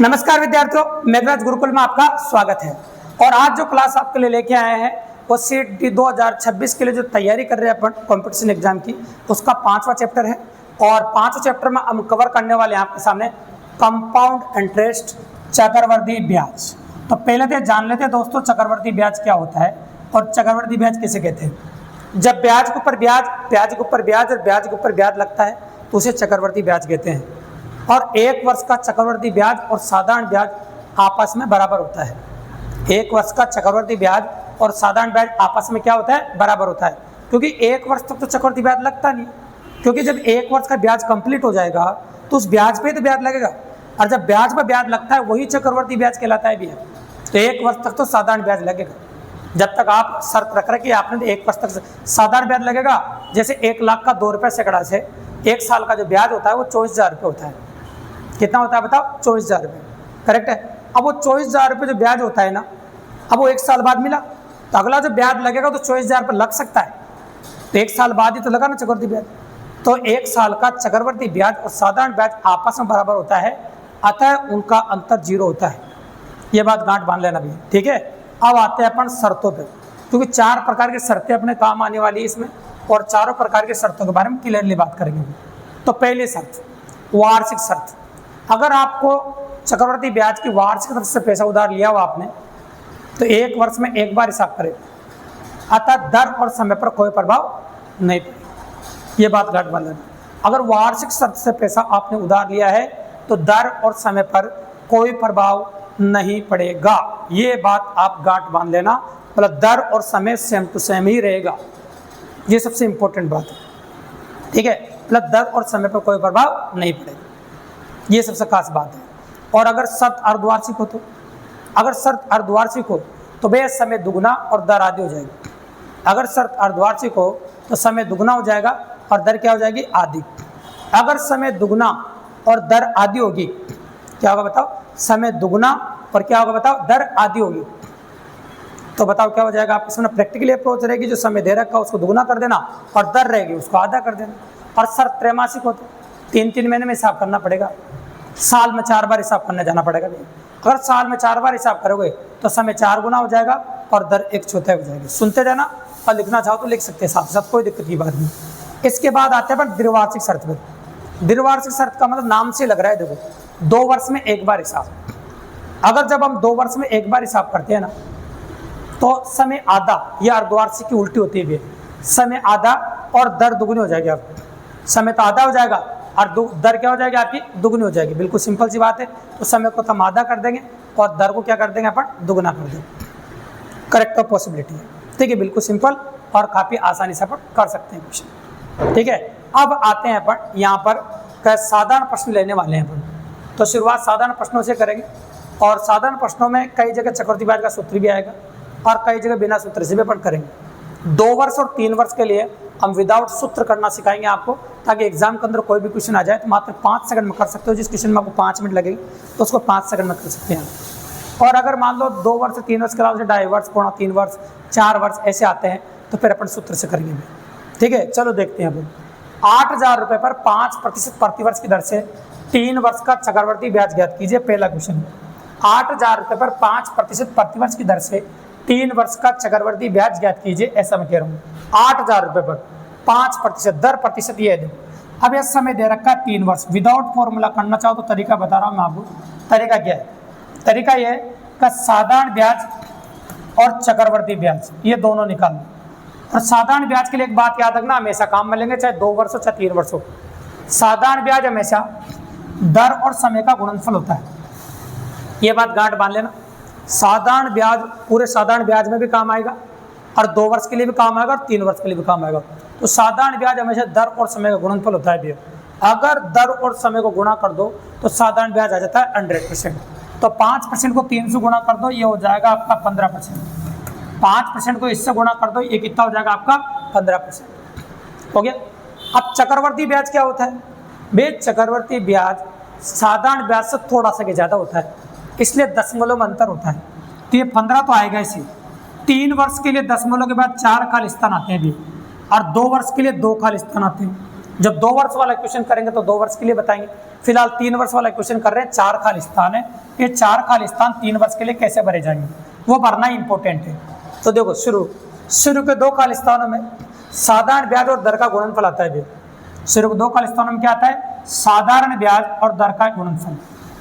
नमस्कार विद्यार्थियों, मेघराज गुरुकुल में आपका स्वागत है। और आज जो क्लास आपके लिए लेके आए हैं वो सीट 2026 के लिए जो तैयारी कर रहे हैं अपन कंपटीशन एग्जाम की, उसका 5वां चैप्टर है। और 5वें चैप्टर में हम कवर करने वाले हैं आपके सामने कंपाउंड इंटरेस्ट, चक्रवृद्धि ब्याज। तो पहले तो जान लेते हैं दोस्तों चक्रवृद्धि ब्याज क्या होता है और चक्रवृद्धि ब्याज किसे कहते हैं। जब ब्याज के ऊपर ब्याज, ब्याज के ऊपर ब्याज और ब्याज के ऊपर ब्याज लगता है तो उसे चक्रवृद्धि ब्याज कहते हैं। और एक वर्ष का चक्रवृद्धि ब्याज और साधारण ब्याज आपस में बराबर होता है। एक वर्ष का चक्रवृद्धि ब्याज और साधारण ब्याज आपस में क्या होता है? बराबर होता है। क्योंकि एक वर्ष तक तो चक्रवृद्धि ब्याज लगता नहीं, क्योंकि जब एक वर्ष का ब्याज कंप्लीट हो जाएगा तो उस ब्याज पे तो ब्याज लगेगा, और जब ब्याज पर ब्याज लगता है वही चक्रवृद्धि ब्याज कहलाता है भैया। तो एक वर्ष तक तो साधारण ब्याज लगेगा। जब तक आप शर्त रख रहे कि आपने तो एक वर्ष तक साधारण ब्याज लगेगा। जैसे 1 लाख का 2 रुपये सैकड़ा से 1 साल का जो ब्याज होता है वो 24,000 रुपये होता है। कितना होता है बताओ? 24,000 रुपये, करेक्ट है। अब वो 24,000 रुपये जो ब्याज होता है ना, अब वो 1 साल बाद मिला तो अगला जो ब्याज लगेगा तो 24,000 रुपये लग सकता है, तो 1 साल बाद ही तो लगा ना चक्रवृद्धि ब्याज। तो 1 साल का चक्रवृद्धि ब्याज और साधारण ब्याज आपस में बराबर होता है, अतः उनका अंतर 0 होता है। ये बात गांठ बांध लेना भी, ठीक है। अब आते हैं अपन शर्तों पे, क्योंकि 4 प्रकार की शर्तें अपने काम आने वाली है इसमें, और चारों प्रकार की शर्तों के बारे में क्लियरली बात करेंगे। तो पहली शर्त, वार्षिक शर्त। अगर आपको चक्रवृद्धि ब्याज की वार्षिक तरफ से पैसा उधार लिया हुआ आपने, तो 1 वर्ष में एक बार हिसाब करें, अतः दर और समय पर कोई प्रभाव नहीं पड़ेगा। ये बात गांठ बांध लेना। अगर वार्षिक शर्त से पैसा आपने उधार लिया है तो दर और समय पर कोई प्रभाव नहीं पड़ेगा। ये बात आप गांठ बांध लेना, मतलब दर और समय सेम टू सेम ही रहेगा। ये सबसे इंपॉर्टेंट बात है, ठीक है। मतलब दर और समय पर कोई प्रभाव नहीं पड़ेगा, ये सबसे खास बात है। और अगर शर्त अर्धवार्षिक हो तो, अगर शर्त अर्धवार्षिक हो तो वह समय दुगना और दर आधी हो जाएगी। अगर शर्त अर्धवार्षिक हो तो समय दुगना हो जाएगा और दर क्या हो जाएगी? आधी। अगर समय दुगना और दर आधी होगी, क्या होगा बताओ? समय दुगना और क्या होगा बताओ? दर आधी होगी। तो बताओ क्या हो जाएगा? आपके सामने प्रैक्टिकली अप्रोच रहेगी, जो समय दे रखा उसको दुगना कर देना और दर रहेगी उसको आधा कर देना। और शर्त त्रैमासिक हो तो 3-3 महीने में हिसाब करना पड़ेगा, साल में 4 बार हिसाब करने जाना पड़ेगा। अगर साल में 4 बार हिसाब करोगे तो समय 4 गुना हो जाएगा और दर 1/4 हो जाएगी। सुनते जाना, और लिखना चाहो तो लिख सकते हैं साथ साथ, कोई दिक्कत की बात नहीं। इसके बाद आते हैं द्विवार्षिक शर्त पर। द्विवार्षिक शर्त का मतलब नाम से लग रहा है, देखो 2 वर्ष में एक बार हिसाब। अगर जब हम 2 वर्ष में एक बार हिसाब करते हैं ना, तो समय आधा, या अर्धवार्षिक की उल्टी होती है, समय आधा और दर दुगनी हो जाएगी। आपको समय तो आधा हो जाएगा और दर क्या हो जाएगी? आपकी दुगनी हो जाएगी। बिल्कुल सिंपल सी बात है। तो समय को हम आधा कर देंगे और दर को क्या कर देंगे अपन? दुगना कर देंगे। करेक्ट और पॉसिबिलिटी है, ठीक है। बिल्कुल सिंपल और काफ़ी आसानी से अपन कर सकते हैं क्वेश्चन, ठीक है। अब आते हैं अपन यहाँ पर साधारण प्रश्न लेने वाले हैं अपन। तो शुरुआत साधारण प्रश्नों से करेंगे, और साधारण प्रश्नों में कई जगह चक्रवृद्धि ब्याज का सूत्र भी आएगा और कई जगह बिना सूत्र से भी अपन करेंगे। 2 वर्ष और 3 वर्ष के लिए हम विदाउट सूत्र करना सिखाएंगे आपको, ताकि एग्जाम के अंदर कोई भी क्वेश्चन आ जाए तो मात्र 5 सेकंड में कर सकते हो। जिस क्वेश्चन में आपको 5 मिनट लगेगी तो उसको 5 सेकंड में कर सकते हैं। और अगर मान लो 2 वर्ष 3 वर्ष के अलावा 2.5 वर्ष, 3 वर्ष, 4 वर्ष ऐसे आते हैं तो फिर अपन सूत्र से करेंगे, ठीक है। चलो देखते हैं अपन। 8,000 रुपये पर 5% प्रतिवर्ष की दर से 3 वर्ष का चक्रवृद्धि ब्याज ज्ञात कीजिए। पहला क्वेश्चन, 8,000 रुपये पर 5% प्रतिवर्ष की दर से 3 वर्ष का चक्रवृद्धि ब्याज ज्ञात कीजिए। ऐसा मैं कह रहा हूँ, 8,000 रुपये पर 5% दर प्रतिशत ये है। अब यह समय दे रखा है 3 वर्ष। विदाउट फॉर्मूला करना चाहो तो तरीका बता रहा हूँ मैं आपको। तरीका क्या है? तरीका यह है कि साधारण ब्याज और चक्रवृद्धि ब्याज ये दोनों निकाल लो। और साधारण ब्याज के लिए एक बात याद रखना, हमेशा काम में लेंगे, चाहे 2 वर्ष हो चाहे 3 वर्ष हो। साधारण ब्याज हमेशा दर और समय का गुणनफल होता है। ये बात गांठ बांध लेना। साधारण ब्याज पूरे साधारण ब्याज में भी काम आएगा, और 2 वर्ष के लिए भी काम आएगा और 3 वर्ष के लिए भी काम आएगा। तो साधारण ब्याज हमेशा दर और समय का गुणनफल होता है भैया। अगर दर और समय को गुणा कर दो तो साधारण ब्याज आ जाता है 100%। तो 5% को 3 से गुणा कर दो, ये हो जाएगा आपका 15%। 5% को इससे गुणा कर दो, ये कितना हो जाएगा आपका? 15% हो गया। अब चक्रवृद्धि ब्याज क्या होता है? बे चक्रवृद्धि ब्याज साधारण ब्याज से थोड़ा सा ज़्यादा होता है, इसलिए दशमलव में अंतर होता है। तो ये 15 तो आएगा इसी। 3 वर्ष के लिए दशमलव के बाद 4 खालिस्तान आते हैं भी, और 2 वर्ष के लिए 2 खालिस्तान आते हैं। जब 2 वर्ष वाला क्वेश्चन करेंगे तो 2 वर्ष के लिए बताएंगे, फिलहाल 3 वर्ष वाला क्वेश्चन कर रहे हैं, 4 खालिस्तान है, ये 4 खालिस्तान 3 वर्ष के लिए कैसे भरे जाएंगे वो भरना इंपॉर्टेंट है। तो देखो शुरू के 2 खालिस्तानों में साधारण ब्याज और दर का गुणनफल आता है। शुरू के 2 खालिस्तानों में क्या आता है? साधारण ब्याज और दर का गुणनफल।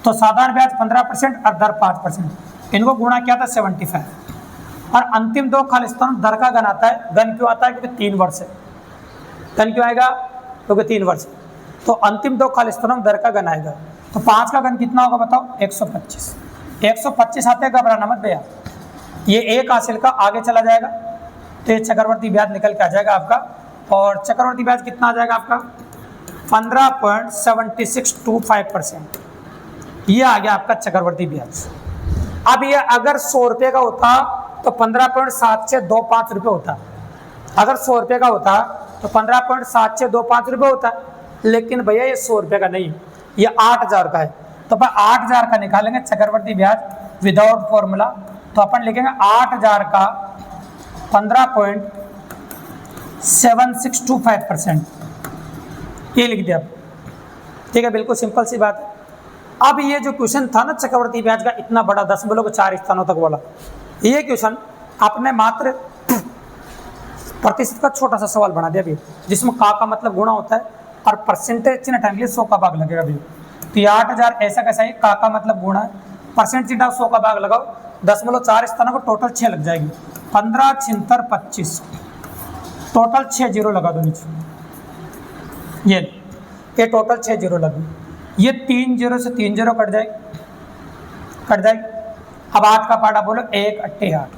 तो साधारण ब्याज 15% और दर 5%, इनको गुणा किया था 75। और अंतिम 2 खालिस्तान दर का घन आता है। घन क्यों आता है? क्योंकि 3 वर्ष है। घन क्यों आएगा? क्योंकि 3 वर्ष है। तो अंतिम 2 खालिस्तानों में दर का घन आएगा। तो 5 का घन कितना होगा बताओ? 125। 125 आते हैं, घबराना मत भैया, ये 1 हासिल का आगे चला जाएगा तो ये चक्रवर्ती ब्याज निकल के आ जाएगा आपका। और चक्रवर्ती ब्याज कितना आ जाएगा आपका? 15.7625%। ये आ गया आपका चक्रवर्ती ब्याज। अब ये अगर 100 रुपये का होता तो 15.7625 रुपये होता। अगर 100 रुपये का होता तो 15.7625 रुपये होता, लेकिन भैया ये 100 रुपये का नहीं, ये 8000 का है। तो अपन 8000 का निकालेंगे चक्रवर्ती ब्याज विदाउट फॉर्मूला। तो अपन लिखेंगे 8000 का 15.7625%, ये लिख दिया। ठीक है, बिल्कुल सिंपल सी बात है। अब ये जो क्वेश्चन था ना चक्रवर्ती ब्याज का इतना बड़ा 4 स्थानों तक वाला, ये क्वेश्चन आपने मात्र प्रतिशत का छोटा सा सवाल बना दिया अभी, जिसमें का मतलब गुणा होता है और परसेंटेज चिन्ह हटाएंगे 100 का भाग लगेगा अभी। तो ये 8000 ऐसा कैसा है? का मतलब गुणा है, परसेंट चिन्ह 100 का भाग लगाओ, 4 स्थानों को टोटल 6 लग जाएगी। 15 76 25, टोटल 6 जीरो लगा दो नीचे। ये टोटल 6 जीरो लगी। ये 3 जीरो से 3 जीरो कट जाएगी। अब 8 का पार्ट बोलो, 1 अट्टे 8,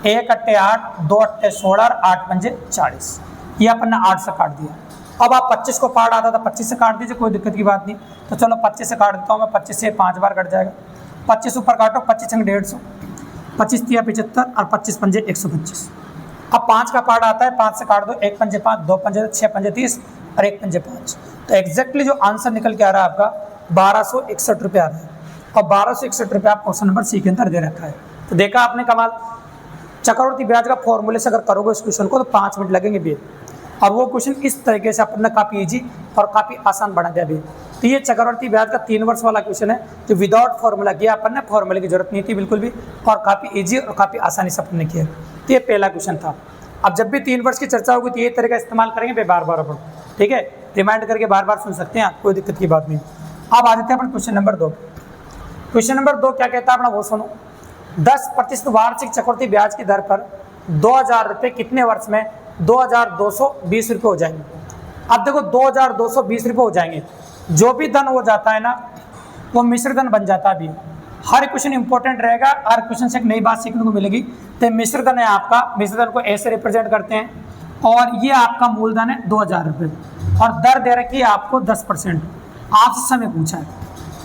1 अट्टे 8, 2 अट्टे 16 और 8 पंजे 40। ये अपन ने 8 से काट दिया। अब आप 25 को पार्ट आता था 25 से काट दीजिए, कोई दिक्कत की बात नहीं। तो चलो 25 से काट देता हूँ मैं, 25 से 5 बार कट जाएगा। 25 ऊपर काटो, 25 संग 150, 25 तिया 75 और 25 पंजे 125। अब 5 का पार्ट आता है, 5 से काट दो, 1 पंजे 5, 2 पंजे 6 पंजे 30 और 1 पंजे 5। तो एग्जैक्टली जो आंसर निकल के आ रहा है आपका 1261 रुपये आ रहा है। और 1261 रुपये आप क्वेश्चन नंबर सी के अंदर दे रखा है। तो देखा आपने कमाल। चक्रवर्ती ब्याज का फॉर्मूले से अगर करोगे इस क्वेश्चन को तो 5 मिनट लगेंगे भी। और वो क्वेश्चन इस तरीके से अपन ने काफ़ी ईजी और काफ़ी आसान बना दिया भी। तो ये चक्रवर्ती ब्याज का 3 वर्ष वाला क्वेश्चन है जो विदाउट फॉर्मूला किया अपन ने, फॉर्मूले की जरूरत नहीं थी बिल्कुल भी, और काफ़ी ईजी और काफ़ी आसानी से अपन ने किया। तो ये पहला क्वेश्चन था। अब जब भी 3 वर्ष की चर्चा होगी तो ये तरीका इस्तेमाल करेंगे बार बार अपन, ठीक है, रिमाइंड करके बार बार सुन सकते हैं, कोई दिक्कत की बात नहीं। अब आ जाते हैं अपन क्वेश्चन नंबर 2। क्वेश्चन नंबर 2 क्या कहता है अपना वो सुनो। 10% वार्षिक चक्रवर्ती ब्याज की दर पर 2000 रुपये कितने वर्ष में 2220 रुपये हो जाएंगे। अब देखो 2220 रुपये हो जाएंगे, जो भी धन हो जाता है ना वो मिश्र धन बन जाता है। अभी हर क्वेश्चन इंपॉर्टेंट रहेगा, हर क्वेश्चन से एक नई बात सीखने को मिलेगी। तो मिश्र धन है आपका, मिश्र धन को ऐसे रिप्रेजेंट करते हैं, और ये आपका मूलधन है 2000 रुपये, और दर दे रखी है आपको 10%। आपसे समय पूछा है,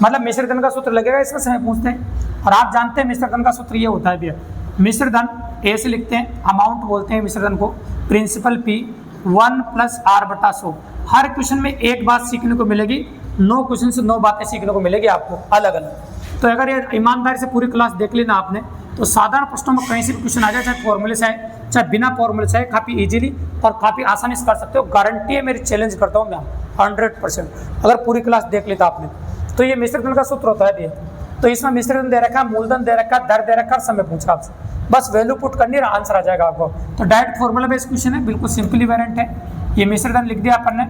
मतलब मिश्र धन का सूत्र लगेगा, इसमें समय पूछते हैं। और आप जानते हैं मिश्र धन का सूत्र ये होता है भैया, मिश्र धन ऐसे लिखते हैं, अमाउंट बोलते हैं मिश्र धन को, प्रिंसिपल P 1 + R/100। हर क्वेश्चन में एक बात सीखने को मिलेगी, 9 क्वेश्चन से 9 बातें सीखने को मिलेगी आपको अलग अलग। तो अगर ये ईमानदारी से पूरी क्लास देख ली ना आपने, तो साधारण प्रश्नों में कहीं से भी क्वेश्चन आ जाए, चाहे फॉर्मूले से आए चाहे बिना फॉर्मूले से आए, काफ़ी इजीली और काफ़ी आसानी से कर सकते हो। गारंटी है मेरी, चैलेंज करता हूँ मैं 100%, अगर पूरी क्लास देख ली तो आपने। तो ये मिश्र धन का सूत्र होता है ये। तो इसमें मिश्र धन दे रखा है, मूलधन दे रखा है, दर दे रखा है, समय पूछा आपसे, बस वैल्यू पुट करनी है, आंसर आ जाएगा आपको। तो डायरेक्ट फॉर्मूला बेस्ड क्वेश्चन है, बिल्कुल सिंपली वेरिएंट है। ये मिश्र धन लिख दिया अपन ने,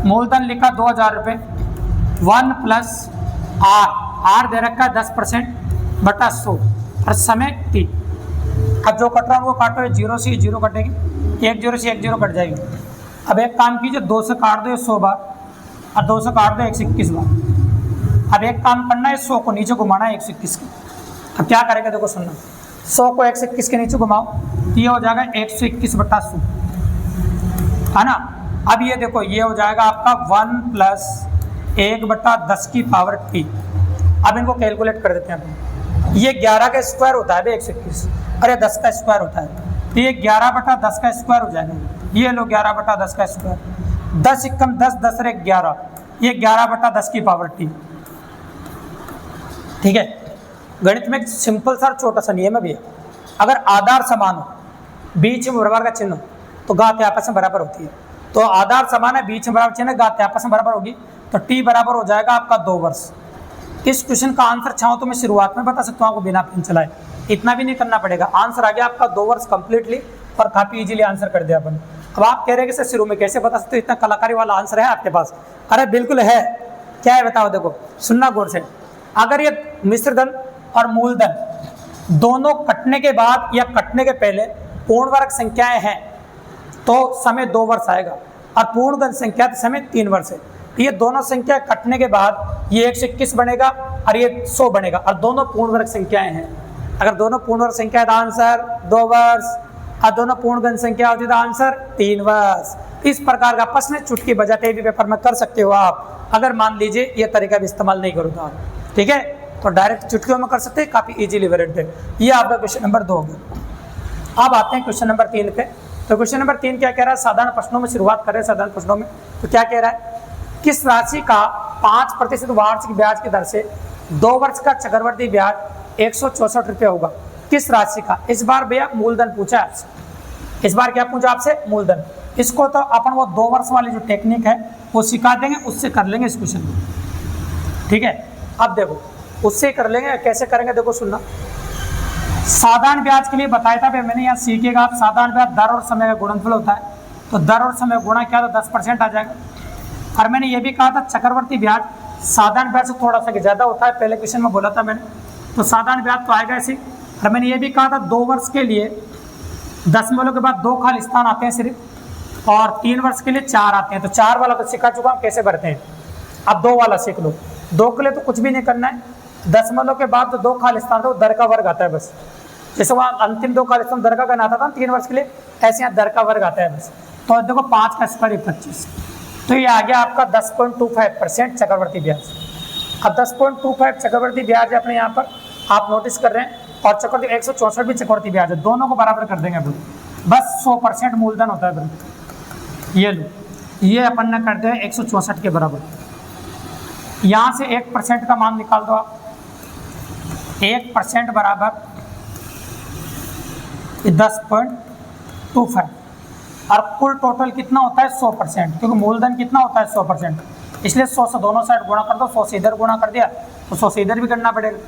मूलधन लिखा 2000 रुपये, 1 + R दे रखा है 10%/100 और समय T। अब जो कट रहा है वो काटो, 0 से 0 कटेगी, 1 0 से 1 0 कट जाएगी। अब एक काम कीजिए, 2 से काट दो 100 बार, और 2 से काट दो 121 बार। अब एक काम करना है, 100 को नीचे घुमाना है 121 के। अब क्या करेगा देखो सुनना, 100 को 121 के नीचे घुमाओ तो ये हो जाएगा 121/100, है ना। अब ये देखो ये हो जाएगा आपका 1 + 1/10 की पावर T। अब इनको कैलकुलेट कर देते हैं अपन। ये 11 का स्क्वायर होता है 121, अरे 10 का स्क्वायर होता है, तो ये 11/10 का स्क्वायर हो जाएगा। ये लो 11/10 का स्क्वायर, 10 × 10 10 × 11, ये 11/10 की पावर T। ठीक है, गणित में एक सिंपल सा छोटा सा नियम है भैया, अगर आधार समान हो, बीच में बराबर का चिन्ह हो, तो घात आपस में बराबर होती है। तो आधार समान है, बीच में बराबर चिन्ह है, घात आपस में बराबर होगी। तो टी बराबर हो जाएगा आपका 2 वर्ष। इस क्वेश्चन का आंसर चाहो तो मैं शुरुआत में बता सकता हूँ आपको बिना पेन चलाए, इतना भी नहीं करना पड़ेगा। आंसर आ गया आपका 2 वर्ष कंप्लीटली, और काफी इजीली आंसर कर दिया अपन। अब आप कह रहे हैं कि सर शुरू में कैसे बता सकते हो, इतना कलाकारी वाला आंसर है आपके पास? अरे बिल्कुल है। क्या है बताओ, देखो सुनना गौर से। अगर ये मिश्रधन और मूलधन दोनों कटने के बाद या कटने के पहले पूर्ण वर्ग संख्याएं हैं तो समय 2 वर्ष आएगा, और पूर्ण घन संख्या समय 3 वर्ष है। ये दोनों संख्या कटने के बाद ये 121 बनेगा और ये 100 बनेगा, और दोनों पूर्ण वर्ग संख्याएं हैं। अगर दोनों पूर्ण वर्ग संख्या है तो आंसर 2 वर्ष, और दोनों पूर्ण घन संख्या होती तो आंसर 3 वर्ष। इस प्रकार का प्रश्न चुटकी बजाते भी पेपर में कर सकते हो आप, अगर मान लीजिए ये तरीका भी इस्तेमाल नहीं करो तो आप, ठीक है। तो डायरेक्ट चुटकियों में कर सकते हैं, काफी इजीली वेरिएंट है। ये आपका क्वेश्चन नंबर 2 हो गया। अब आते हैं क्वेश्चन नंबर 3 पे। तो क्वेश्चन नंबर 3 क्या कह रहा है, साधारण प्रश्नों में शुरुआत कर रहे हैं। साधारण प्रश्नों में तो क्या कह रहा है, किस राशि का 5% वार्षिक ब्याज की दर से 2 वर्ष का चक्रवृद्धि ब्याज 164 रुपये होगा? किस राशि का? इस बार भैया मूलधन पूछा है आपसे। इस बार क्या पूछा आपसे? मूलधन। इसको तो अपन वो 2 वर्ष वाली जो टेक्निक है वो सिखा देंगे, उससे कर लेंगे इस क्वेश्चन को, ठीक है। अब देखो उससे कर लेंगे, कैसे करेंगे देखो सुनना। साधारण ब्याज के लिए बताया था मैंने, यहाँ सीखेगा आप। साधारण ब्याज दर और समय का गुणनफल होता है, तो दर और समय गुणा किया तो 10% आ जाएगा। और मैंने ये भी कहा था चक्रवर्ती ब्याज साधारण ब्याज से थोड़ा सा ज़्यादा होता है, पहले क्वेश्चन में बोला था मैंने। तो साधारण ब्याज तो आएगा ऐसे। और मैंने ये भी कहा था 2 वर्ष के लिए दशमलव के बाद 2 खाली स्थान आते हैं सिर्फ, और 3 वर्ष के लिए 4 आते हैं। तो 4 वाला तो सिखा चुका हम कैसे भरते हैं। अब 2 वाला सीख लो। 2 के लिए तो कुछ भी नहीं करना है, दशमलव के बाद जो 2 खाली स्थान था वो दर का वर्ग आता है बस। जैसे वहाँ अंतिम 2 खाली स्थान दर का गण आता था 3 वर्ष के लिए, ऐसे यहाँ दर का वर्ग आता है बस। तो देखो 5 का स्क्वायर 25, तो ये आ गया आपका 10.25% चक्रवर्ती ब्याज। अब 10.25 चक्रवर्ती ब्याज है अपने यहाँ पर, आप नोटिस कर रहे हैं, और चक्रवर्ती 164 भी चक्रवर्ती ब्याज है, दोनों को बराबर कर देंगे अपन। बस 100% मूलधन होता है फिर। ये लो, ये अपन ने कर दिया 164 के बराबर। यहाँ से 1% का मान निकाल दो आप। 1% बराबर 10.25, और कुल टोटल कितना होता है 100%, क्योंकि मूलधन कितना होता है 100%, इसलिए 100 से दोनों साइड गुणा कर दो। 100 से इधर गुणा कर दिया तो 100 से इधर भी करना पड़ेगा।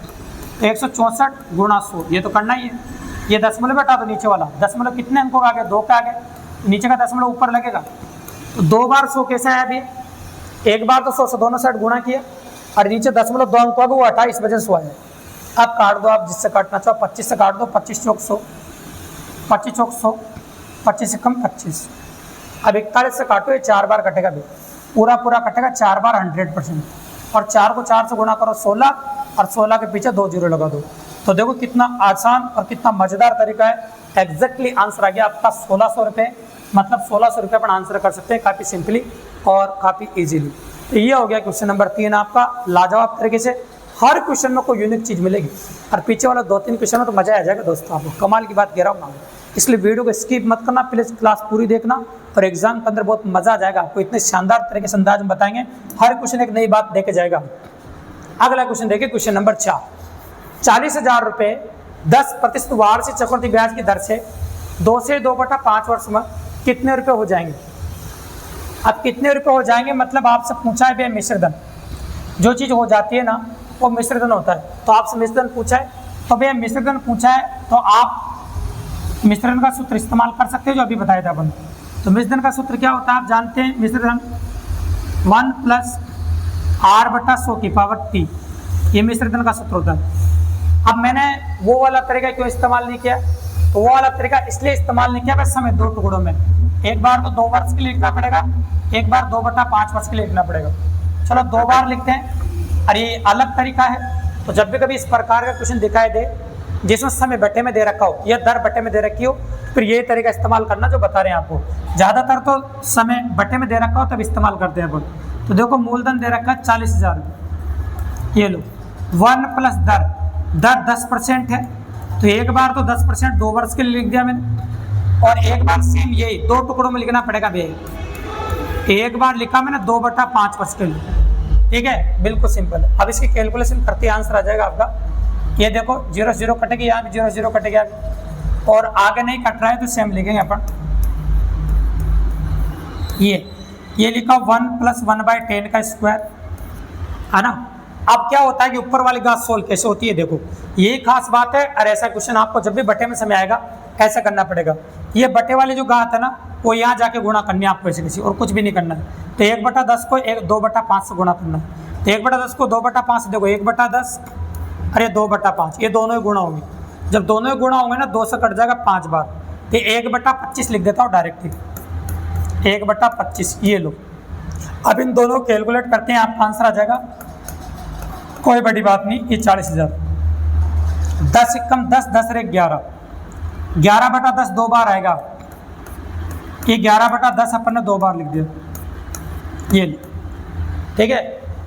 तो 164 गुणा 100, ये तो करना ही है। ये दशमलव हटा दो नीचे वाला, दशमलव कितने अंकों का आ गया? 2 का आ गया, नीचे का दशमलव ऊपर लगेगा। तो 2 बार 100 कैसे आया अभी? एक बार तो 100 से दोनों साइड गुणा किया, और नीचे दशमलव 2 अंकों का वो हटा, इस वजह से 100 आया। अब काट दो आप, जिससे काटना चाहो। 25 से काट दो, 25 चौक 100, 25 चौक 100, 25 से कम 25। अब 41 से काटो, ये 4 बार कटेगा भी, पूरा कटेगा 4 बार 100%, और 4 को 4 से गुणा करो 16, और 16 के पीछे 2 जीरो लगा दो। तो देखो कितना आसान और कितना मजेदार तरीका है। एग्जैक्टली आंसर आ गया आपका 1600 रुपये, मतलब 1600 रुपये पर आंसर कर सकते हैं काफ़ी सिंपली और काफ़ी इजीली। तो ये हो गया क्वेश्चन नंबर 3 आपका लाजवाब तरीके से। हर क्वेश्चन में कोई यूनिक चीज़ मिलेगी, और पीछे वाला 2-3 क्वेश्चन में तो मजा आ जाएगा दोस्तों आपको। कमाल की बात कह रहा हूँ मैं, इसलिए वीडियो को स्किप मत करना, प्लीज़ क्लास पूरी देखना, और एग्जाम के अंदर बहुत मजा आ जाएगा आपको। इतने शानदार तरीके से अंदाज में बताएंगे, हर क्वेश्चन एक नई बात देके जाएगा। अगला क्वेश्चन देखिए, क्वेश्चन नंबर 4। 40,000 रुपये 10% वार्षिक चक्रवृद्धि ब्याज की दर से 2 से 2/5 वर्ष में कितने रुपए हो जाएंगे? अब कितने रुपए हो जाएंगे मतलब आपसे पूछा है भैया मिश्रधन, जो चीज़ हो जाती है ना वो मिश्रधन होता है। तो आपसे मिश्रधन पूछा है, तो भैया मिश्रधन पूछा है तो आप मिश्रण का सूत्र इस्तेमाल कर सकते हो जो अभी बताया था अपन। तो मिश्रण का सूत्र क्या होता है आप जानते हैं, मिश्रण 1 + r/100 ये मिश्रण का सूत्र होता है। अब मैंने वो वाला तरीका क्यों इस्तेमाल नहीं किया? तो वो वाला तरीका इसलिए इस्तेमाल नहीं किया बस समय 2 टुकड़ों में, एक बार तो 2 वर्ष के लिए लिखना पड़ेगा, एक बार 2/5 वर्ष के लिए लिखना पड़ेगा। चलो 2 बार लिखते हैं, और ये अलग तरीका है। तो जब भी कभी इस प्रकार का क्वेश्चन दिखाई दे जिसमें समय बटे में दे रखा हो या दर बटे में दे रखी हो, फिर ये तरीका इस्तेमाल करना जो बता रहे हैं आपको। ज़्यादातर तो समय बटे में दे रखा हो तब इस्तेमाल करते हैं अपन। तो देखो मूलधन दे रखा है 40,000, ये लो 1 + दर 10% है, तो एक बार तो 10% 2 वर्ष के लिए लिख दिया मैंने, और एक बार सेम यही 2 टुकड़ों में लिखना पड़ेगा भैया। एक बार लिखा मैंने 2/5 वर्ष के लिए, ठीक है, बिल्कुल सिंपल है। अब इसकी कैलकुलेशन करते आंसर आ जाएगा आपका। ये देखो 0 0 कटेगी, यहाँ भी 0 0 कटेगा, और आगे नहीं कट रहा है तो सेम लिखेंगे अपन। ये लिखा 1 + 1/10 का स्क्वायर है ना। अब क्या होता है कि ऊपर वाली घात सोल्व कैसे होती है, देखो यही खास बात है। और ऐसा क्वेश्चन आपको जब भी बटे में समय आएगा ऐसा करना पड़ेगा। ये बटे वाली जो घात है ना वो यहाँ जाके गुणा करनी है आपको, ऐसे किसी और कुछ भी नहीं करना है। तो 1/10 को 2/5 से गुणा करना है। तो 1/10 को 2/5 से, देखो 1/10 अरे 2/5, ये दोनों ही गुणा होंगे। जब दोनों ही गुणा होंगे ना 2 से कट जाएगा 5 बार। तो 1/25 लिख देता हूँ डायरेक्ट ही, 1/25 ये लो। अब इन दोनों कैलकुलेट करते हैं, आपका आंसर आ जाएगा, कोई बड़ी बात नहीं, ये 40,000। 10 एकम 10, 10 रे 11, 11/10 2 बार आएगा। ये 11/10 अपन ने 2 बार लिख दिया, ये लो, ठीक है।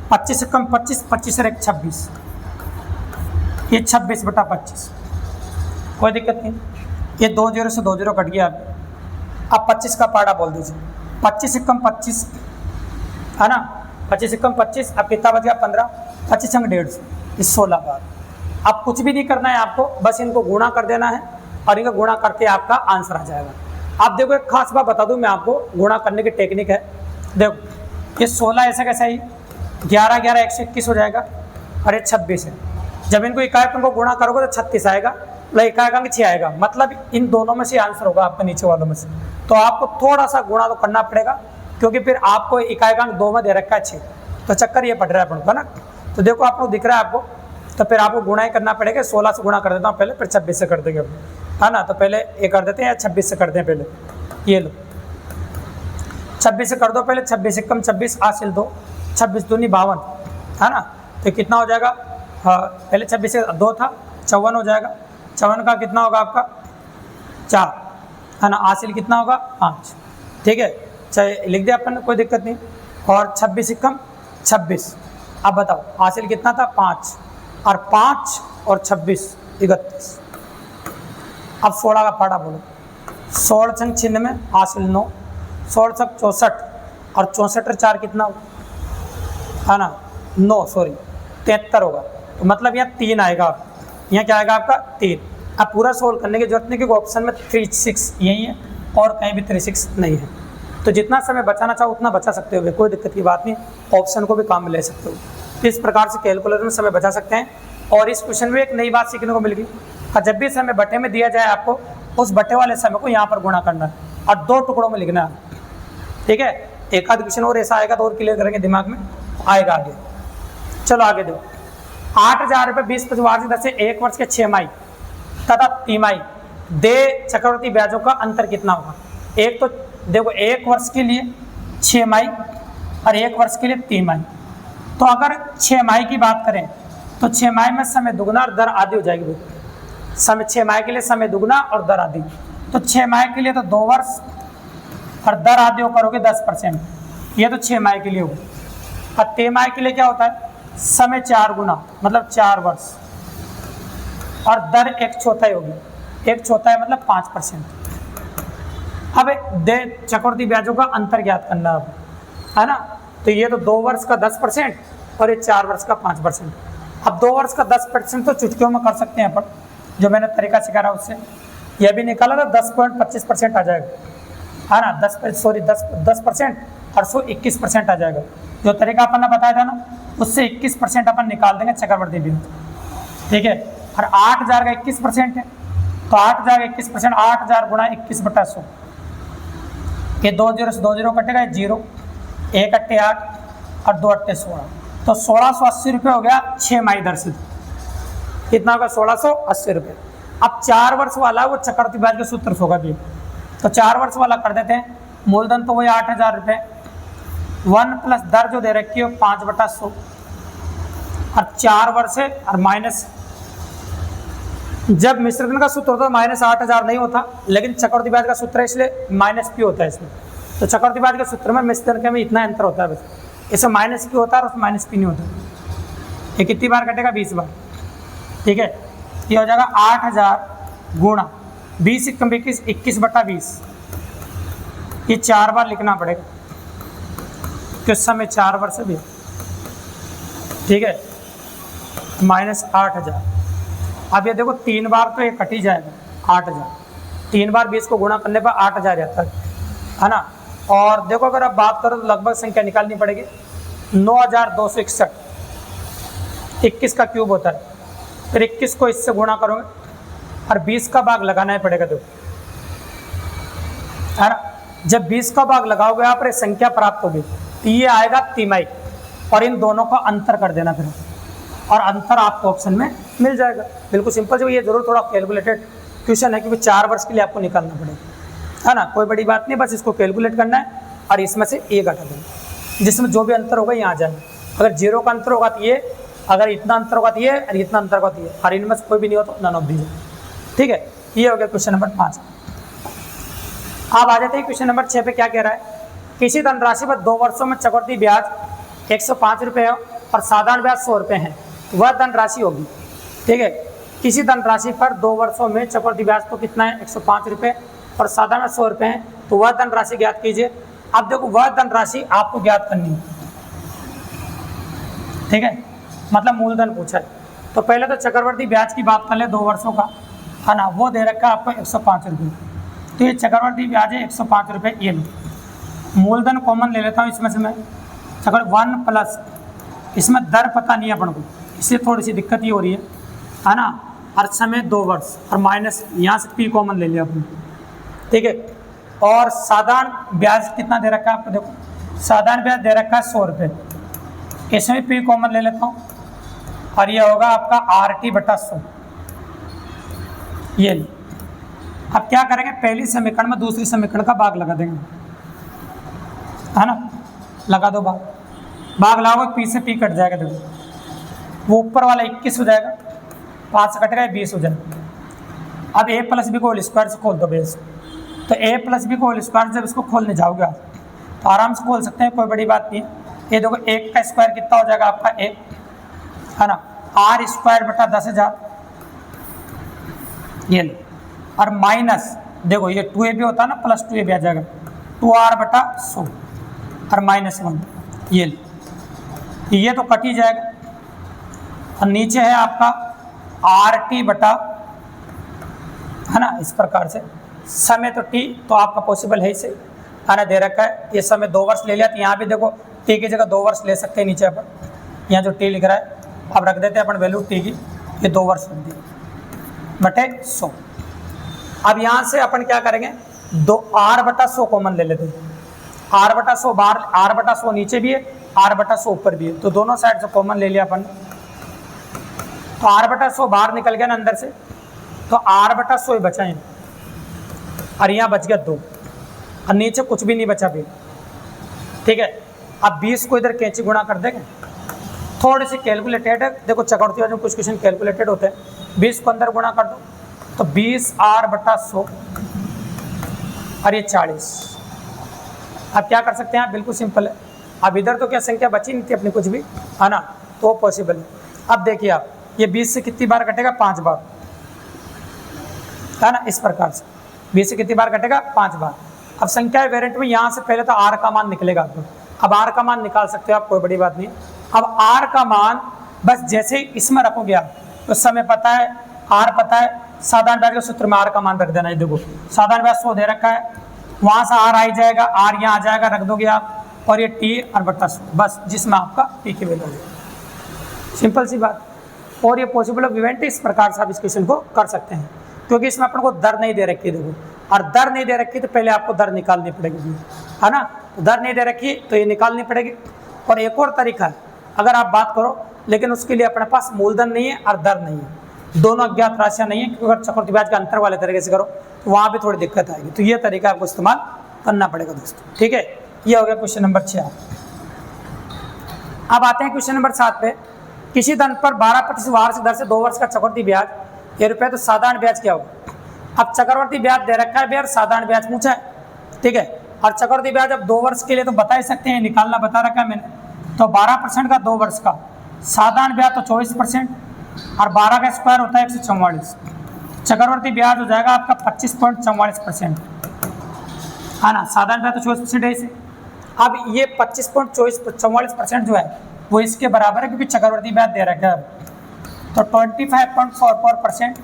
25 एकम 25, 25 रे 26, ये 26/25, कोई दिक्कत नहीं। ये 2 0 से 2 0 कट गया। अब 25 का पाड़ा बोल दीजिए, 25 एकम 25 है ना, 25 एकम 25, अब कितना बच गया 15, 25 अंक 150, इस 16 बार। अब कुछ भी नहीं करना है आपको, बस इनको गुणा कर देना है और इनको गुणा करके आपका आंसर आ जाएगा। अब देखो एक खास बात बता दूं मैं आपको, गुणा करने की टेक्निक है। देखो ये 16 ऐसा कैसा है, 11 11 121 हो जाएगा और ये 26 है। जब इनको इकाई अंक को गुणा करोगे तो 36 आएगा, मतलब इकाई अंक 6 आएगा, मतलब इन दोनों में से आंसर होगा आपका, नीचे वालों में से। तो आपको थोड़ा सा गुणा तो करना पड़ेगा, क्योंकि फिर आपको इकाई अंक 2 में दे रखा है 6, तो चक्कर ये पड़ रहा है अपन को ना। तो देखो आपको दिख रहा है आपको, तो फिर आपको गुणा ही करना पड़ेगा। 16 से गुणा कर देता हूँ पहले, फिर 26 से कर देंगे, है ना। तो पहले ये कर देते हैं या 26 से करते हैं पहले, ये लो 26 से कर दो पहले। 26 एकम 26 हासिल 2, 26 दूनी 52, है ना। तो कितना हो जाएगा, हाँ पहले 26 से 2 था, 54 हो जाएगा। 54 का कितना होगा आपका 4, है ना। हासिल कितना होगा 5, ठीक है। चाहे लिख दिया अपन, कोई दिक्कत नहीं। और 26 एकम 26, अब बताओ हासिल कितना था 5, और 5 और 26 31। अब 16 का पाड़ा बोलो, 16 छंग 96, हासिल 9, 16 छंग 64, और 64 और 4 कितना होगा, है ना 9, सॉरी 73 होगा। तो मतलब यहाँ 3 आएगा, यहाँ क्या आएगा आपका 3। अब पूरा सोल्व करने की जरूरत नहीं, क्योंकि ऑप्शन में 36 यही है और कहीं भी 36 नहीं है। तो जितना समय बचाना चाहो उतना बचा सकते हो, कोई दिक्कत की बात नहीं, ऑप्शन को भी काम में ले सकते हो। तो इस प्रकार से कैलकुलेटर में समय बचा सकते हैं। और इस क्वेश्चन में एक नई बात सीखने को मिल गई, जब भी समय बटे में दिया जाए आपको, उस बटे वाले समय को यहाँ पर गुणा करना है और 2 टुकड़ों में लिखना है, ठीक है। एक आध क्वेश्चन और ऐसा आएगा तो और क्लियर करेंगे, दिमाग में आएगा आगे। चलो आगे देखो, 8,000 रुपये 20 प्रतिवार्षिक दर से 1 वर्ष के 6 माही तथा तिमाही दे चक्रवृद्धि ब्याजों का अंतर कितना होगा। एक तो देखो 1 वर्ष के लिए 6 माही और 1 वर्ष के लिए 3 माही। तो अगर 6 माही की बात करें तो 6 माही में समय दुगना और दर आधी हो जाएगी। समय 6 माही के लिए समय दुगना और दर आधी। तो 6 माही के लिए तो 2 वर्ष और दर आधी हो करोगे 10%, ये तो 6 माही के लिए होगा। और 3 माही के लिए क्या होता है, समय 4 गुना मतलब 4 वर्ष, और दर 1/4 होगी, 1/4 मतलब 5%। अब दे चक्रवृद्धि ब्याजों का अंतर ज्ञात करना है ना। तो ये तो 2 वर्ष का 10% और ये 4 वर्ष का 5%। अब 2 वर्ष का 10% तो चुटकियों में कर सकते हैं अपन, जो मैंने तरीका सिखा रहा उससे यह भी निकाला था 10.25% आ जाएगा, है ना। 10% और 121% आ जाएगा। जो तरीका अपन ने बताया था ना उससे 21% अपन निकाल देंगे चक्रवृद्धि ब्याज, ठीक है। और 8,000 का 21% है, तो 8,000 का 21%, 8,000 गुणा 21/100, ये 2 0 से 2 0 कटेगा, 0, 1 8 8 और 2 8 16, तो 1680 रुपये हो गया 6 माही दर से। कितना होगा 1680 रुपये। अब 4 वर्ष वाला वो चक्रवृद्धि ब्याज के सूत्र से होगा भी, तो 4 वर्ष वाला कर देते हैं। मूलधन तो वही 8,000 रुपये, 1 प्लस दर जो दे रखी है 5/100, और 4 वर्ष है और माइनस, जब मिश्रधन का सूत्र होता है -8,000 नहीं होता, लेकिन चक्रवृद्धि ब्याज का सूत्र है इसलिए -P होता है इसमें। तो चक्रवृद्धि ब्याज के सूत्र में मिश्रधन के में इतना अंतर होता है, बस इसमें -P होता है और उसमें -P नहीं होता। ये कितनी बार कटेगा 20 बार, ठीक है। ये हो जाएगा 8,000 गुणा 20 एकम 21, 21/20, ये 4 बार लिखना पड़ेगा क्योंकि समय 4 वर्ष भी, ठीक है। -8,000। अब ये देखो 3 बार तो ये कट ही जाएगा 8,000, 3 बार 20 को गुणा करने पर 8,000 आता है ना। और देखो अगर आप बात करो तो लगभग संख्या निकालनी पड़ेगी 9,261, 21 का क्यूब होता है, फिर 21 को इससे गुणा करोगे और 20 का भाग लगाना ही पड़ेगा। देखो है ना, जब 20 का भाग लगाओगे आप एक संख्या प्राप्त होगी, तो ये आएगा तिमाही, और इन दोनों का अंतर कर देना फिर, और अंतर आपको ऑप्शन में मिल जाएगा। बिल्कुल सिंपल जो, ये जरूर थोड़ा कैलकुलेटेड क्वेश्चन है, क्योंकि 4 वर्ष के लिए आपको निकालना पड़ेगा, है ना, कोई बड़ी बात नहीं, बस इसको कैलकुलेट करना है और इसमें से ए घटा देना, जिसमें जो भी अंतर होगा यहाँ आ जाएगा। अगर 0 का अंतर होगा तो ये, अगर इतना अंतर होगा तो ये, और इतना अंतर होगा तो ये, और इनमें से कोई भी नहीं हो तो नन ऑफ दीज। ठीक है, ये हो गया क्वेश्चन नंबर 5। अब आ जाते हैं क्वेश्चन नंबर 6 पे। क्या कह रहा है, किसी धनराशि पर 2 वर्षों में चक्रवृद्धि ब्याज 105 रुपये और साधारण ब्याज 100 रुपये है, वह धनराशि होगी। ठीक है, किसी धनराशि पर 2 वर्षों में चक्रवृद्धि ब्याज तो कितना है, 105 रुपये और साधारण 100 रुपये है, तो वह धनराशि ज्ञात कीजिए। अब देखो, वह धनराशि आपको ज्ञात करनी है। ठीक है, मतलब मूलधन पूछा है, तो पहले तो चक्रवृद्धि ब्याज की बात कर ले 2 वर्षों का, है ना, वो दे रखा है आपको 105 रुपये, तो ये चक्रवृद्धि ब्याज है 105 रुपये। ये लो, मूलधन कॉमन ले लेता हूँ इसमें से मैं, चक्र 1 प्लस, इसमें दर पता नहीं है अपन को, इससे थोड़ी सी दिक्कत ही हो रही है ना, और समय 2 वर्ष, और माइनस यहाँ से पी कॉमन ले लिया अपन। ठीक है, और साधारण ब्याज कितना दे रखा है आपको, देखो साधारण ब्याज दे रखा है 100 रुपये, इसमें पी कॉमन ले लेता हूँ, और ये होगा आपका RT/100। ये अब क्या करेंगे, पहली समीकरण में दूसरी समीकरण का भाग लगा देंगे, है ना, लगा दो भाग लगाओगे, पी से पी कट जाएगा। देखो वो ऊपर वाला 21 हो जाएगा, 5 से कटेगा 20 हो जाएगा। अब a प्लस बी को होल स्क्वायर से खोल दो बेस, तो a प्लस बी को होल स्क्वायर जब इसको खोलने जाओगे आप तो आराम से खोल सकते हैं, कोई बड़ी बात नहीं है। ये देखो 1 का स्क्वायर कितना हो जाएगा आपका 1, है ना, R²/10,000, ये लो, और माइनस देखो ये 2ab होता है ना, प्लस 2ab आ जाएगा 2R/100 और -1, ये लो, ये तो कट ही जाएगा, और नीचे है आपका RT/, है ना, इस प्रकार से। समय तो t तो आपका पॉसिबल है, इसे आना दे रखा है, ये समय 2 वर्ष ले लिया, तो यहाँ भी देखो t की जगह 2 वर्ष ले सकते हैं, नीचे अपन यहाँ जो t लिख रहा है अब रख देते हैं अपन वैल्यू t की, ये 2 वर्ष रख दी बटे 100। अब यहाँ से अपन क्या करेंगे, R/100 कॉमन ले लेते हैं, R/100 बाहर, R/100 नीचे भी है, R/100 ऊपर भी है, तो दोनों साइड से कॉमन ले लिया अपन, तो R/100 बाहर निकल गया ना अंदर से, तो R/100 ही बचा है, और यहाँ बच गया 2, और नीचे कुछ भी नहीं बचा भी। ठीक है, अब 20 को इधर कैंची गुणा कर देंगे, थोड़ी सी कैलकुलेटेड है, देखो चक्रवृद्धि में कुछ क्वेश्चन कैलकुलेटेड होते हैं। 20 को अंदर गुणा कर दो तो 20R/100 और ये 40। अब क्या कर सकते हैं आप, बिल्कुल सिंपल है, अब इधर तो क्या संख्या बची नहीं थी अपनी कुछ भी, है ना, तो पॉसिबल है। अब देखिए आप, ये 20 से कितनी बार कटेगा, 5 बार, है ना, इस प्रकार से 20 से कितनी बार कटेगा, 5 बार। अब संख्या वेरिएंट में यहाँ से पहले तो R का मान निकलेगा आपको, अब R का मान निकाल सकते हो आप, कोई बड़ी बात नहीं। अब R का मान बस जैसे ही इसमें रखोगे आप, तो समय पता है, R पता है, साधारण ब्याज के सूत्र में R का मान रख देना है। देखो साधारण ब्याज 100 दे रखा है, वहाँ से R आ ही जाएगा, R यहाँ आ जाएगा, रख दोगे आप, और ये T/100 बस, जिसमें आपका T की वैल्यू है। सिंपल सी बात। और ये पॉसिबल ऑफ इवेंट इस प्रकार से आप इस क्वेश्चन को कर सकते हैं, क्योंकि इसमें अपन को दर नहीं दे रखी है। देखो, और दर नहीं दे रखी तो पहले आपको दर निकालनी पड़ेगी, है ना, दर नहीं दे रखी तो ये निकालनी पड़ेगी। और एक और तरीका है, अगर आप बात करो, लेकिन उसके लिए अपने पास मूलधन नहीं है और दर नहीं है, दोनों अज्ञात राशियाँ नहीं है, क्योंकि अगर चक्रवृद्धि ब्याज के अंतर वाले तरीके से करो तो वहाँ भी थोड़ी दिक्कत आएगी, तो ये तरीका आपको इस्तेमाल करना पड़ेगा दोस्तों। ठीक है, ये हो गया क्वेश्चन नंबर 6। अब आते हैं क्वेश्चन नंबर 7 पे। किसी धन पर 12% वार्षिक दर से 2 वर्ष का चक्रवृद्धि ब्याज, ये रुपये, तो साधारण ब्याज क्या होगा। अब चक्रवृद्धि ब्याज दे रखा है भैया, साधारण ब्याज पूछा है, ठीक है, और चक्रवृद्धि ब्याज अब 2 वर्ष के लिए तो बता ही सकते हैं, निकालना बता रखा है मैंने, तो 12% का 2 वर्ष का, साधारण ब्याज तो 24%, और 12 का स्क्वायर होता है 144, चक्रवृद्धि ब्याज हो जाएगा आपका 25.44%, है ना, साधारण ब्याज तो 24% है इसे। अब ये 25.44% जो है वो इसके बराबर है, क्योंकि चक्रवृद्धि ब्याज दे रखा है, तो 25.44%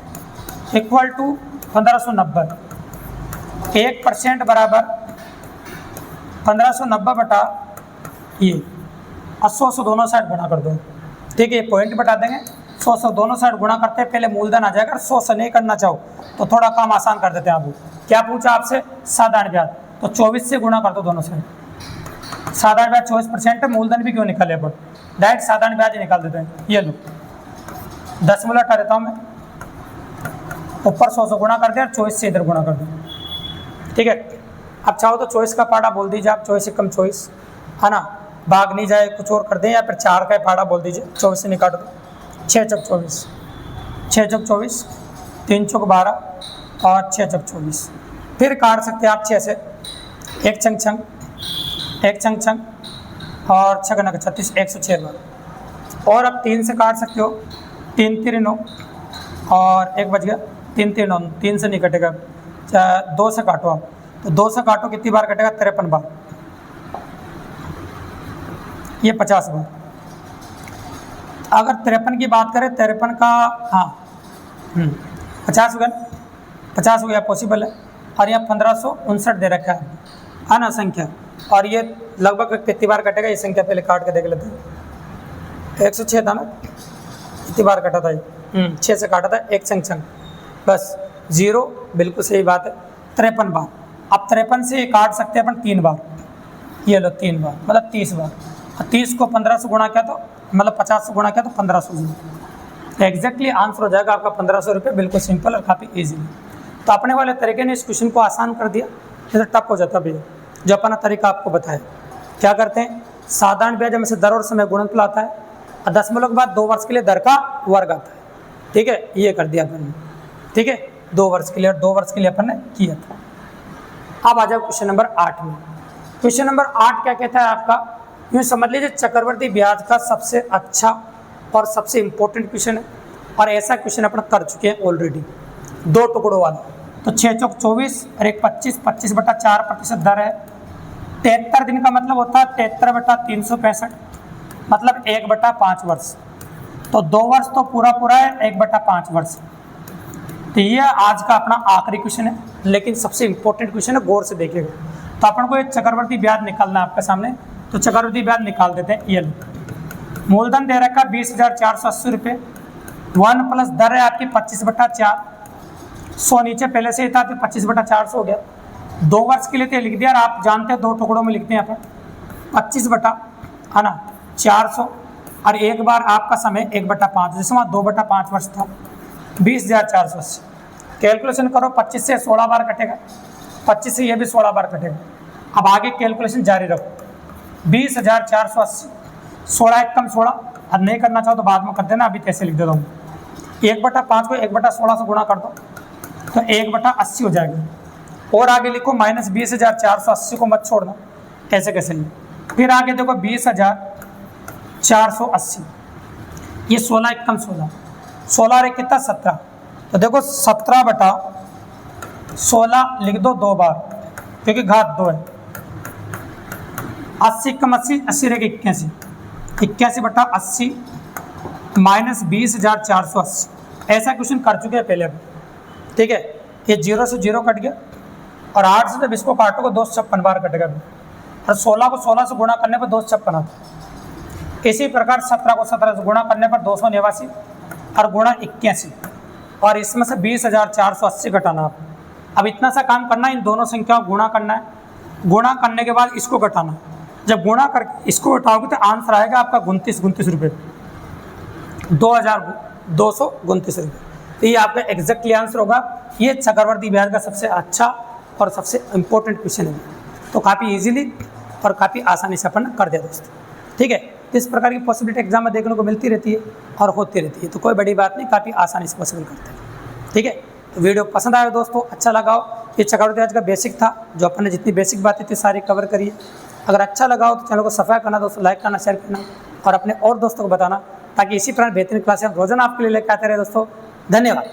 इक्वल टू 1590, 1% बराबर 1590 बटा ये 80 दोनों साइड बना कर दो, ठीक है, पॉइंट बता देंगे। 100 से दोनों साइड गुणा करते हैं, पहले मूलधन आ जाएगा। 100 से नहीं करना चाहो तो थोड़ा काम आसान कर देते हैं। आप क्या पूछा आपसे? साधारण ब्याज, तो 24 से गुणा कर दो दोनों साइड। साधारण ब्याज 24%, मूलधन भी क्यों निकाले, पर डायरेक्ट साधारण ब्याज निकाल देते हैं। ये लो 10 हटा देता हूँ मैं, ऊपर 100 से गुणा कर दिया, 24 से इधर गुणा कर दो। ठीक है, अब चाहो तो 24 का पाड़ा बोल दीजिए आप, 24 कम 24 है ना, भाग नहीं जाए कुछ और कर दें, या फिर 4 का पाड़ा बोल दीजिए, 24 से निकाल दो। 6 चौक 24, 6 चौक 24, 3 चौक 12 और 6 चौक 24। फिर काट सकते हैं आप 6 से, एक छंग छंग, एक छंग छंग और 6 नग 36, 106 बार। और अब 3 से काट सकते हो, 3 3 9 और एक बच गया, 3 3 9, 3 से नहीं कटेगा। 2 से काटो आप, तो 2 से काटो कितनी बार कटेगा? 53 बार, ये 50 बार। अगर 53 की बात करें, 53 का हाँ 50 हो गया, 50 हो गया, पॉसिबल है। और यहाँ 1559 दे रखा है ना संख्या, और ये लगभग कितनी बार कटेगा ये संख्या पहले काट के देख लेते हैं। 106 था ना, कितनी बार कटा था ये? 6 से काटा था, एक संग संग, बस 0, बिल्कुल सही बात है, 53 बार। अब 53 से काट सकते हैं अपन 3 बार, ये लो 3 बार मतलब 30 बार। 30 को 15 से गुणा किया तो मतलब 50 से गुणा किया तो 1500 एग्जैक्टली आंसर हो जाएगा आपका 1500 रुपये। बिल्कुल सिंपल और काफ़ी ईजी। तो अपने वाले तरीके ने इस क्वेश्चन को आसान कर दिया, जैसे टफ हो जाता भैया। जो अपना तरीका आपको बताया, क्या करते हैं, साधारण ब्याज में से दर और समय गुणनफल आता है, और दशमलव के बाद 2 वर्ष के लिए दर का वर्ग आता है। ठीक है, ये कर दिया अपन ने। ठीक है, 2 वर्ष के लिए, और 2 वर्ष के लिए अपन ने किया था। अब आ जाओ क्वेश्चन नंबर 8 में। क्वेश्चन नंबर 8 क्या कहता है आपका, यूँ समझ लीजिए चक्रवर्ती ब्याज का सबसे अच्छा और सबसे इम्पोर्टेंट क्वेश्चन है, और ऐसा क्वेश्चन अपन कर चुके हैं ऑलरेडी, 2 टुकड़ों वाला। तो 6 चौक 24 और 1 25, 25/4% दर है। 73 दिन का मतलब होता है 73/365, मतलब 1/5 वर्ष। तो 2 वर्ष तो पूरा पूरा है, 1/5 वर्ष। तो ये आज का अपना आखिरी क्वेश्चन है, लेकिन सबसे इंपॉर्टेंट क्वेश्चन है, गौर से देखिएगा। तो अपन को एक चक्रवर्ती ब्याज निकालना है आपके सामने, तो चक्रवर्ती ब्याज निकाल देते हैं। ये मूलधन दे रखा 20,480 रुपये, 1 प्लस दर है आपकी 25/4, 100 नीचे पहले से ही था तो 25/400 हो गया। 2 वर्ष के लिए तो लिख दिया, और आप जानते हैं 2 टुकड़ों में लिखते हैं अपन 25/400, और एक बार आपका समय 1/5, जैसे वहाँ 2/5 वर्ष था, 20,480। कैलकुलेशन करो, 25 से 16 बार कटेगा, 25 से ये भी 16 बार कटेगा। अब आगे कैलकुलेशन जारी रखो, 20,480, 16 एक कम 16, अब नहीं करना चाहो तो बाद में कर देना, अभी कैसे लिख देता हूँ। 1/5 को 1/16 से गुणा कर दो तो 1/80 हो जाएगा। और आगे लिखो माइनस 20,480 को मत छोड़ना, ऐसे कैसे नहीं। फिर आगे देखो 20,480, ये 16 एक कम 16, 16 और 1 कितना 17, तो देखो 17/16 लिख दो 2 बार, क्योंकि घात 2 है। 80 कम 80, 80 रहेगा 81, 81/80 माइनस 20,480। ऐसा क्वेश्चन कर चुके हैं पहले। ठीक है, ये 0 से 0 कट गया, और 8 से जब इसको काटोगे 256 बार कटेगा, और 16 को 16 से गुणा करने पर 256 आता। इसी प्रकार 17 को 17 से गुणा करने पर 289 और गुणा 81, और इसमें से 20,480 घटाना आप। अब इतना सा काम करना है, इन दोनों संख्याओं को गुणा करना है, गुणा करने के बाद इसको घटाना। जब गुणा करके इसको घटाओगे तो आंसर आएगा आपका 29 रुपये, 2,229 रुपये। तो ये आपका एग्जैक्टली आंसर होगा। ये चक्रवर्ती ब्याज का सबसे अच्छा और सबसे इम्पोर्टेंट क्वेश्चन है, तो काफ़ी इजीली और काफ़ी आसानी से अपन कर दिया दोस्तों। ठीक है, तो इस प्रकार की पॉसिबिलिटी एग्जाम में देखने को मिलती रहती है और होती रहती है, तो कोई बड़ी बात नहीं, काफ़ी आसानी से पॉसिबल करते हैं। ठीक है, तो वीडियो पसंद आया दोस्तों, अच्छा लगा हो, ये चक्रवर्ती ब्याज का बेसिक था, जो अपन ने जितनी बेसिक बातें थी सारी कवर करिए। अगर अच्छा लगा हो तो चैनल को सब्सक्राइब करना दोस्तों, लाइक करना, शेयर करना, और अपने और दोस्तों को बताना, ताकि इसी प्रकार बेहतरीन क्लासें रोजाना आपके लिए लेकर आते रहे दोस्तों। धन्यवाद।